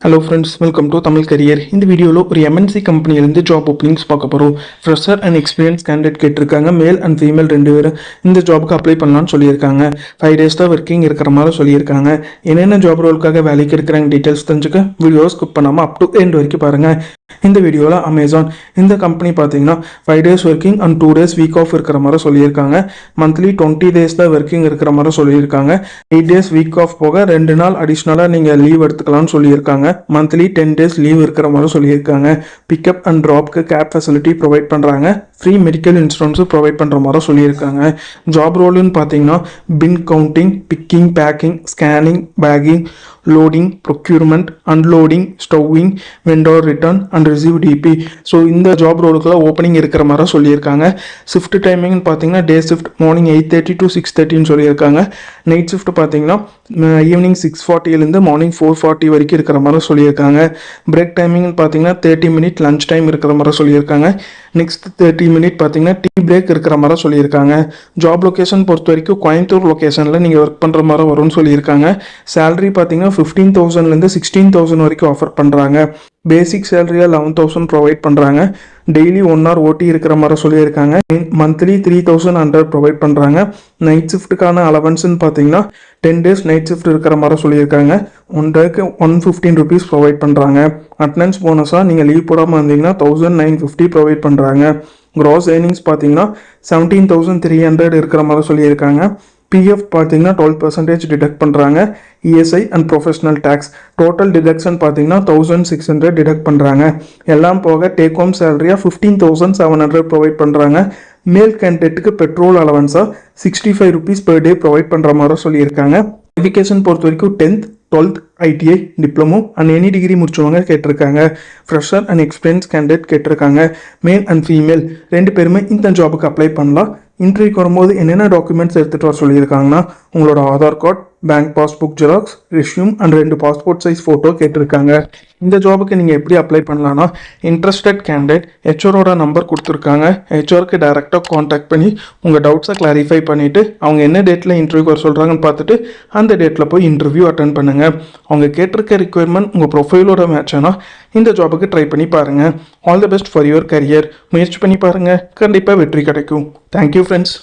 Hello friends, welcome to Tamil career. இந்த வீடியோவில் ஒரு எம்என்சி கம்பெனியிலேருந்து ஜாப் ஓப்பனிங்ஸ் பார்க்க போகிறோம். ஃப்ரெஷர் அண்ட் எக்ஸ்பீரியன்ஸ் கேண்டிடேட் கேட்டிருக்காங்க. மேல் அண்ட் ஃபீமேல் 2 பேரும் இந்த ஜாபுக்கு அப்ளை பண்ணலான்னு சொல்லியிருக்காங்க. 5 days தான் ஒர்க்கிங் இருக்கிற மாதிரி சொல்லியிருக்காங்க. என்னென்ன ஜாப் ரோலுக்காக வேலைக்கு இருக்கிறாங்க டீட்டெயில்ஸ் தெரிஞ்சுக்க வீடியோவை ஸ்கிப் பண்ணாமல் அப் டு எண்ட் வரைக்கும் பாருங்கள். இந்த வீடியோவில் அமேசான் இந்த கம்பெனி பார்த்தீங்கன்னா 5 days working and 2 days week off இருக்கிற மாதிரி சொல்லியிருக்காங்க. மந்த்லி 20 days தான் ஒர்க்கிங் இருக்கிற மாதிரி சொல்லியிருக்காங்க. 8 days வீக் ஆஃப் போக 2 நாள் அடிஷ்னலாக நீங்கள் லீவ் எடுத்துக்கலாம்னு சொல்லியிருக்காங்க. மந்த்லி 10 days லீவ் இருக்கிற மாதிரி சொல்லியிருக்காங்க. பிக்கப் அண்ட் ட்ராப்க்கு கேப் ஃபெசிலிட்டி ப்ரொவைட் பண்ணுறாங்க. ஃப்ரீ மெடிக்கல் இன்சூரன்ஸும் ப்ரொவைட் பண்ணுற மாதிரி சொல்லியிருக்காங்க. ஜாப் ரோலுன்னு பார்த்தீங்கன்னா bin counting, picking, packing, scanning, packing, loading, procurement, unloading, stowing, vendor return and receive DP. So இந்த ஜாப் ரோலுக்குலாம் ஓப்பனிங் இருக்கிற மாதிரி சொல்லியிருக்காங்க. ஷிஃப்ட் டைமிங்னு பார்த்தீங்கன்னா டே ஷிஃப்ட் மார்னிங் 8:30 to 6:30 சொல்லியிருக்காங்க. நைட் ஷிஃப்ட் பார்த்தீங்கன்னா ஈவினிங் 6:40 மார்னிங் 4:40 வரைக்கும் இருக்கிற மாதிரி சொல்லியிருக்காங்க. பிரேக் டைமிங்னு பார்த்தீங்கன்னா 30 minute லஞ்ச் டைம் இருக்கிற மாதிரி சொல்லியிருக்காங்க. நெக்ஸ்ட் 30 minute பார்த்தீங்கன்னா டீ பிரேக் இருக்கிற மாதிரி சொல்லியிருக்காங்க. ஜாப் லொக்கேஷன் பொறுத்த வரைக்கும் கோயம்புத்தூர் லொக்கேஷனில் நீங்கள் ஒர்க் பண்ணுற மாதிரி வரும்னு சொல்லியிருக்காங்க. சேலரி பார்த்தீங்கன்னா 15,000 16,000 வரைக்கும் ஆஃபர் பண்ணுறாங்க. பேசிக் சேலரியாக 11,000 ப்ரொவைட் பண்ணுறாங்க. டெய்லி 1 hour ஓட்டி இருக்கிற மாதிரி சொல்லியிருக்காங்க. மந்த்லி 3,100 ப்ரொவைட் பண்ணுறாங்க. நைட் ஷிஃப்ட்டுக்கான அலவன்ஸ்ன்னு பார்த்தீங்கன்னா 10 days நைட் ஷிஃப்ட் இருக்கிற மாதிரி சொல்லியிருக்காங்க. 1 dayக்கு 115 rupees ப்ரொவைட் பண்ணுறாங்க. அட்டனன்ஸ் போனஸாக நீங்கள் லீவ் போடாமல் இருந்தீங்கன்னா 1,950 ப்ரொவைட் பண்ணுறாங்க. க்ராஸ் ஏர்னிங்ஸ் பார்த்தீங்கன்னா 17,300 இருக்கிற மாதிரி சொல்லியிருக்காங்க. பிஎஃப் பார்த்தீங்கன்னா 12% டிடக்ட் பண்ணுறாங்க. ESI and professional tax total deduction பார்த்தீங்கன்னா 1,600 டிடக்ட் பண்ணுறாங்க. எல்லாம் போக டேக் ஹோம் சேலரியாக 15,700 ப்ரொவைட் பண்ணுறாங்க. மேல் கேண்டிடேட்டுக்கு பெட்ரோல் அலவன்ஸாக 65 rupees per day ப்ரொவைட் பண்ணுற மாதிரி சொல்லியிருக்காங்க. எஜுகேஷன் பொறுத்த வரைக்கும் 10th 12th ITI, diploma and any degree முடிச்சவங்க கேட்டிருக்காங்க. ஃப்ரெஷர் அண்ட் எக்ஸ்பீரியன்ஸ் கேண்டிடேட் கேட்டிருக்காங்க. மேல் அண்ட் ஃபீமேல் 2 பேருமே இந்த ஜாபுக்கு அப்ளை பண்ணலாம். இன்டர்வியூக்கு வரும்போது என்னென்ன டாக்குமெண்ட்ஸ் எடுத்துகிட்டு வர சொல்லியிருக்காங்கன்னா உங்களோட Aadhaar card, bank passbook xerox, resume and 2 passport size photo கேட்டிருக்காங்க. இந்த ஜாபுக்கு நீங்கள் எப்படி அப்ளை பண்ணலான்னா இன்ட்ரெஸ்டட் கேண்டிடேட் ஹெச்ஆரோட நம்பர் கொடுத்துருக்காங்க. ஹெச்ஆருக்கு டைரெக்டாக காண்டாக்ட் பண்ணி உங்கள் டவுட்ஸை கிளாரிஃபை பண்ணிவிட்டு அவங்க என்ன டேட்டில் இன்டர்வியூக்கு வர சொல்கிறாங்கன்னு பார்த்துட்டு அந்த டேட்டில் போய் இன்டர்வியூ அட்டன் பண்ணுங்கள். அவங்க கேட்டிருக்க ரிக்வயர்மெண்ட் உங்கள் ப்ரொஃபைலோட மேட்ச் ஆனால் இந்த ஜாபுக்கு ட்ரை பண்ணி பாருங்கள். All the best for your career. முயற்சி பண்ணி பாருங்கள், கண்டிப்பாக வெற்றி கிடைக்கும். Thank you friends.